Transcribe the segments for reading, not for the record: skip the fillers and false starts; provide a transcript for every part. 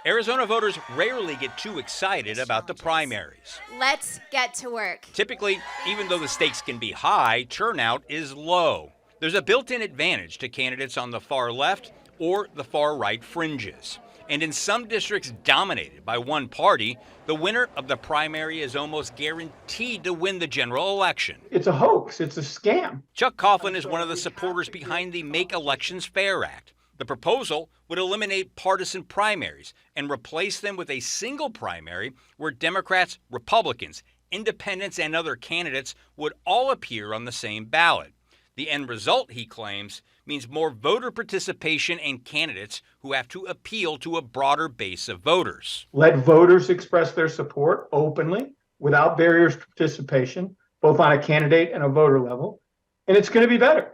Arizona voters rarely get too excited about the primaries. Let's get to work. Typically, even though the stakes can be high, turnout is low. There's a built-in advantage to candidates on the far left or the far right fringes. And in some districts dominated by one party, the winner of the primary is almost guaranteed to win the general election. It's a hoax. It's a scam. Chuck Coughlin is one of the supporters behind the Make Elections Fair Act. The proposal would eliminate partisan primaries and replace them with a single primary where Democrats, Republicans, independents, and other candidates would all appear on the same ballot. The end result, he claims, means more voter participation and candidates who have to appeal to a broader base of voters. Let voters express their support openly, without barriers to participation, both on a candidate and a voter level, and it's going to be better.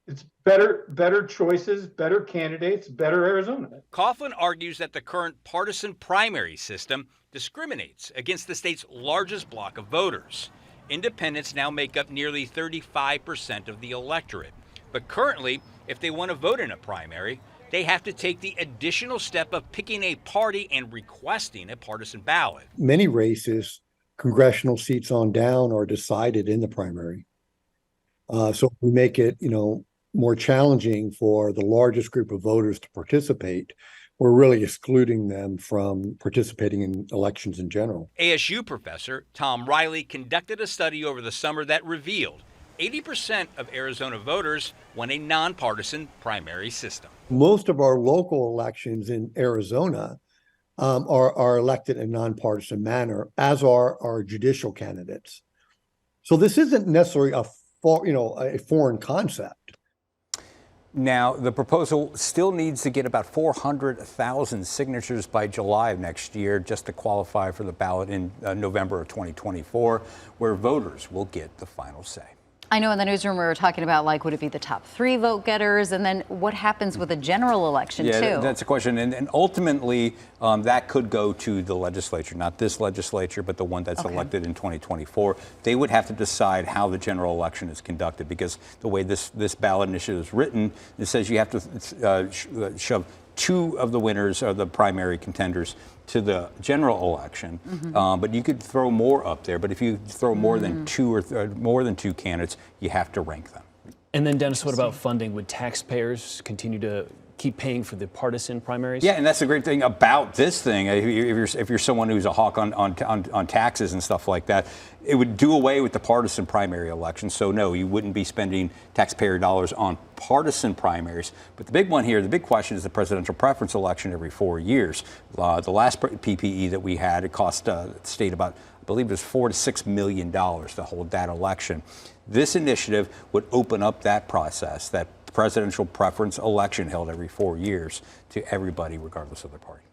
It's better choices, better candidates, better Arizona. Coughlin argues that the current partisan primary system discriminates against the state's largest bloc of voters. Independents now make up nearly 35% of the electorate. But currently, if they want to vote in a primary, they have to take the additional step of picking a party and requesting a partisan ballot. Many races, congressional seats on down, are decided in the primary. So we make it, more challenging for the largest group of voters to participate. We're really excluding them from participating in elections in general. ASU professor Tom Riley conducted a study over the summer that revealed 80% of Arizona voters want a nonpartisan primary system. Most of our local elections in Arizona are elected in a nonpartisan manner, as are our judicial candidates. So this isn't necessarily a foreign concept. Now, the proposal still needs to get about 400,000 signatures by July of next year just to qualify for the ballot in November of 2024, where voters will get the final say. I know in the newsroom we were talking about, would it be the top 3 vote getters? And then what happens with a general election, too? Yeah, that's a question. And ultimately, that could go to the legislature, not this legislature, but the one that's elected in 2024. They would have to decide how the general election is conducted, because the way this ballot initiative is written, it says you have to shove 2 of the winners or the primary contenders to the general election, but you could throw more up there. But if you throw more than 2 or more than 2 candidates, you have to rank them. And then, Dennis, what about funding? Would taxpayers continue to keep paying for the partisan primaries? Yeah, and that's the great thing about this thing. If you're someone who's a hawk on taxes and stuff like that, it would do away with the partisan primary election. So no, you wouldn't be spending taxpayer dollars on partisan primaries. But the big one here, the big question, is the presidential preference election every 4 years. The last PPE that we had, it cost the state about, I believe it was $4 to $6 million to hold that election. This initiative would open up that process, that presidential preference election held every 4 years, to everybody, regardless of their party.